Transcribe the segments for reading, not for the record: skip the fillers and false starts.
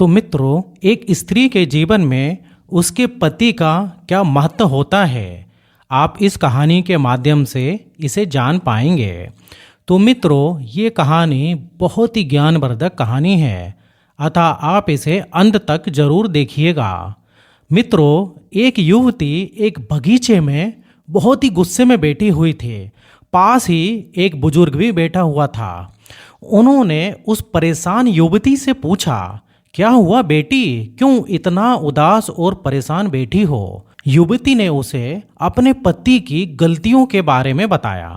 तो मित्रों, एक स्त्री के जीवन में उसके पति का क्या महत्व होता है, आप इस कहानी के माध्यम से इसे जान पाएंगे। तो मित्रों, ये कहानी बहुत ही ज्ञानवर्धक कहानी है, अतः आप इसे अंत तक जरूर देखिएगा। मित्रों, एक युवती एक बगीचे में बहुत ही गुस्से में बैठी हुई थी। पास ही एक बुजुर्ग भी बैठा हुआ था। उन्होंने उस परेशान युवती से पूछा, क्या हुआ बेटी, क्यों इतना उदास और परेशान बैठी हो? युवती ने उसे अपने पति की गलतियों के बारे में बताया।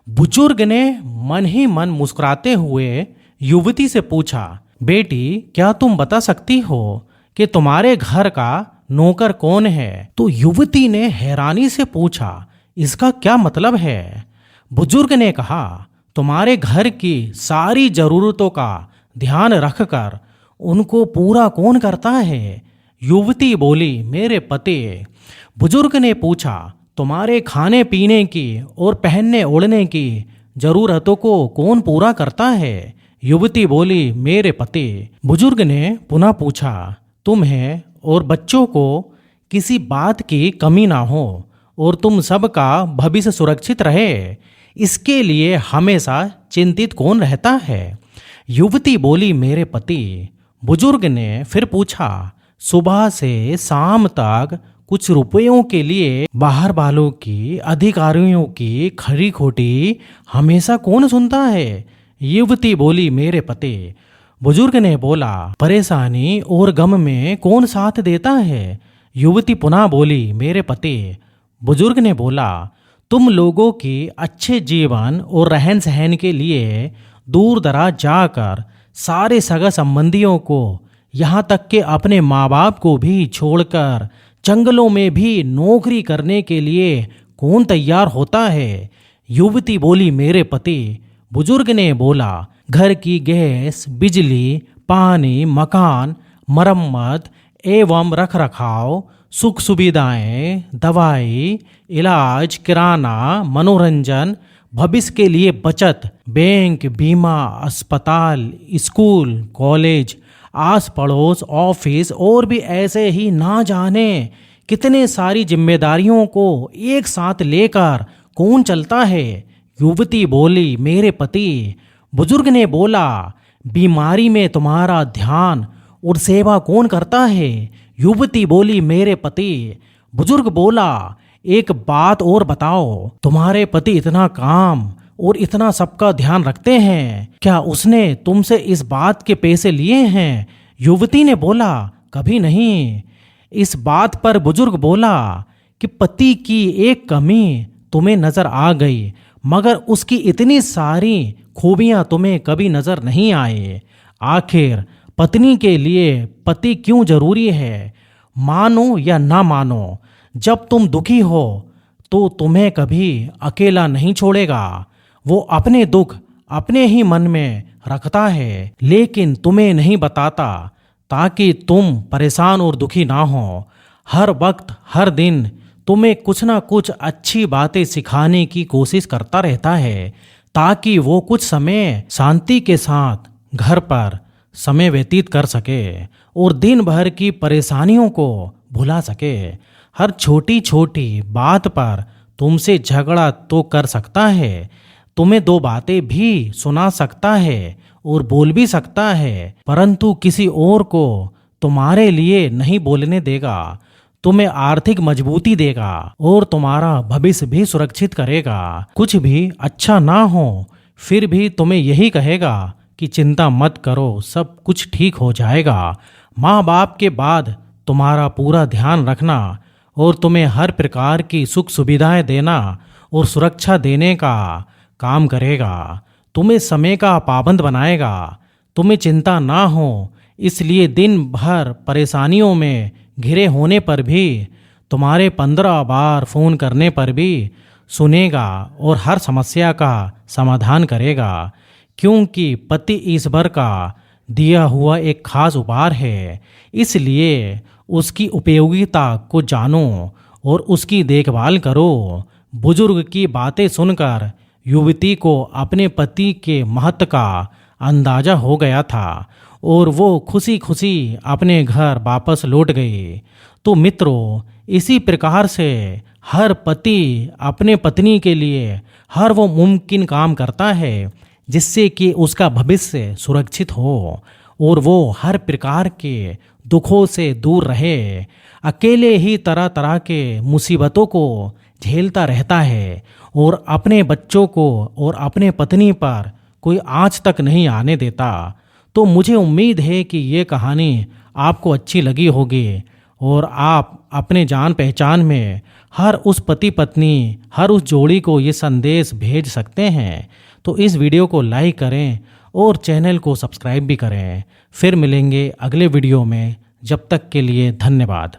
बुजुर्ग ने मन ही मन मुस्कुराते हुए युवती से पूछा, बेटी क्या तुम बता सकती हो कि तुम्हारे घर का नौकर कौन है? तो युवती ने हैरानी से पूछा, इसका क्या मतलब है? बुजुर्ग ने कहा, तुम्हारे घर की सारी जरूरतों का ध्यान रखकर उनको पूरा कौन करता है? युवती बोली, मेरे पति। बुजुर्ग ने पूछा, तुम्हारे खाने पीने की और पहनने ओढ़ने की जरूरतों को कौन पूरा करता है? युवती बोली, मेरे पति। बुजुर्ग ने पुनः पूछा, तुम्हें और बच्चों को किसी बात की कमी ना हो और तुम सबका भविष्य सुरक्षित रहे, इसके लिए हमेशा चिंतित कौन रहता है? युवती बोली, मेरे पति। बुजुर्ग ने फिर पूछा, सुबह से शाम तक कुछ रुपयों के लिए बाहर वालों की, अधिकारियों की खरी खोटी हमेशा कौन सुनता है? युवती बोली, मेरे पति। बुजुर्ग ने बोला, परेशानी और गम में कौन साथ देता है? युवती पुनः बोली, मेरे पति। बुजुर्ग ने बोला, तुम लोगों की अच्छे जीवन और रहन सहन के लिए दूर दराज जाकर सारे सगा संबंधियों को, यहाँ तक कि अपने माँ बाप को भी छोड़कर जंगलों में भी नौकरी करने के लिए कौन तैयार होता है? युवती बोली, मेरे पति। बुजुर्ग ने बोला, घर की गैस, बिजली, पानी, मकान, मरम्मत एवं रख रखाव, सुख सुविधाएं, दवाई, इलाज, किराना, मनोरंजन, भविष्य के लिए बचत, बैंक, बीमा, अस्पताल, स्कूल, कॉलेज, आस पड़ोस, ऑफिस और भी ऐसे ही ना जाने कितने सारी जिम्मेदारियों को एक साथ लेकर कौन चलता है? युवती बोली, मेरे पति। बुजुर्ग ने बोला, बीमारी में तुम्हारा ध्यान और सेवा कौन करता है? युवती बोली, मेरे पति। बुजुर्ग बोला, एक बात और बताओ, तुम्हारे पति इतना काम और इतना सबका ध्यान रखते हैं, क्या उसने तुमसे इस बात के पैसे लिए हैं? युवती ने बोला, कभी नहीं। इस बात पर बुजुर्ग बोला कि पति की एक कमी तुम्हें नजर आ गई, मगर उसकी इतनी सारी खूबियां तुम्हें कभी नजर नहीं आए। आखिर पत्नी के लिए पति क्यों जरूरी है? मानो या ना मानो, जब तुम दुखी हो तो तुम्हें कभी अकेला नहीं छोड़ेगा। वो अपने दुख अपने ही मन में रखता है, लेकिन तुम्हें नहीं बताता ताकि तुम परेशान और दुखी ना हो। हर वक्त हर दिन तुम्हें कुछ ना कुछ अच्छी बातें सिखाने की कोशिश करता रहता है, ताकि वो कुछ समय शांति के साथ घर पर समय व्यतीत कर सके और दिन भर की परेशानियों को भुला सके। हर छोटी छोटी बात पर तुमसे झगड़ा तो कर सकता है, तुम्हें दो बातें भी सुना सकता है और बोल भी सकता है, परंतु किसी और को तुम्हारे लिए नहीं बोलने देगा। तुम्हें आर्थिक मजबूती देगा और तुम्हारा भविष्य भी सुरक्षित करेगा। कुछ भी अच्छा ना हो फिर भी तुम्हें यही कहेगा कि चिंता मत करो, सब कुछ ठीक हो जाएगा। माँ बाप के बाद तुम्हारा पूरा ध्यान रखना और तुम्हें हर प्रकार की सुख सुविधाएं देना और सुरक्षा देने का काम करेगा। तुम्हें समय का पाबंद बनाएगा। तुम्हें चिंता ना हो, इसलिए दिन भर परेशानियों में घिरे होने पर भी तुम्हारे 15 बार फोन करने पर भी सुनेगा और हर समस्या का समाधान करेगा, क्योंकि पति ईश्वर का दिया हुआ एक खास उपहार है। इसलिए उसकी उपयोगिता को जानो और उसकी देखभाल करो। बुजुर्ग की बातें सुनकर युवती को अपने पति के महत्व का अंदाजा हो गया था और वो खुशी खुशी अपने घर वापस लौट गए। तो मित्रों, इसी प्रकार से हर पति अपने पत्नी के लिए हर वो मुमकिन काम करता है जिससे कि उसका भविष्य सुरक्षित हो और वो हर प्रकार के दुखों से दूर रहे। अकेले ही तरह तरह के मुसीबतों को झेलता रहता है और अपने बच्चों को और अपने पत्नी पर कोई आँच तक नहीं आने देता। तो मुझे उम्मीद है कि ये कहानी आपको अच्छी लगी होगी और आप अपने जान पहचान में हर उस पति पत्नी, हर उस जोड़ी को ये संदेश भेज सकते हैं। तो इस वीडियो को लाइक करें और चैनल को सब्सक्राइब भी करें। फिर मिलेंगे अगले वीडियो में, जब तक के लिए धन्यवाद।